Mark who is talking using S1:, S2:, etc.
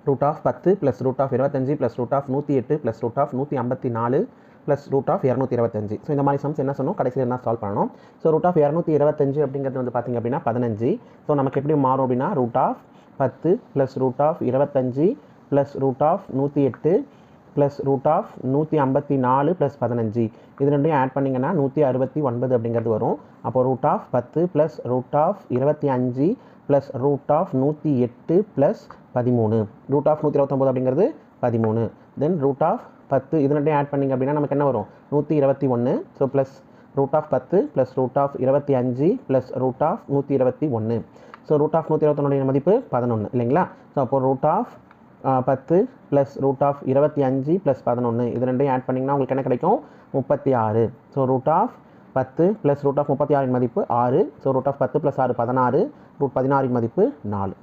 S1: Root of 10 plus root of 25 plus root of 108 plus root of 154 plus root of 225. So இந்த மாதிரி sums என்ன சொன்னோம், கடைசியில் என்ன சால்வ் பண்ணணும். ஸோ ரூட் ஆஃப் 225 அப்படிங்கிறது வந்து பார்த்திங்க அப்படின்னா 15. ஸோ நமக்கு எப்படி மாறும் அப்படின்னா root of 10 plus root of 25 plus root of 108 plus root of 154 plus 15. இது ரெண்டையும் ஆட் பண்ணிங்கன்னா 169 அப்படிங்கிறது வரும். அப்போ root of 10 plus root of 25 plus root of 108 plus 13. Root of 129 அப்படிங்கிறது 13. தென் ரூட் ஆஃப் 10 இது ரெண்டையும் ஆட் பண்ணிங்க அப்படின்னா நமக்கு என்ன வரும் 121. So plus root of 10 plus root of 25 plus root of 121. So root of 121 மதிப்பு 11 இல்லைங்களா. ஸோ அப்போ root of 10 plus root of 25 plus 11 இது ரெண்டையும் ஆட் பண்ணிங்கன்னா உங்களுக்கு என்ன கிடைக்கும் 36. So root of 10 plus root of 36 மதிப்பு 6. So root of 10 plus 6 16. Root 16 மதிப்பு 4.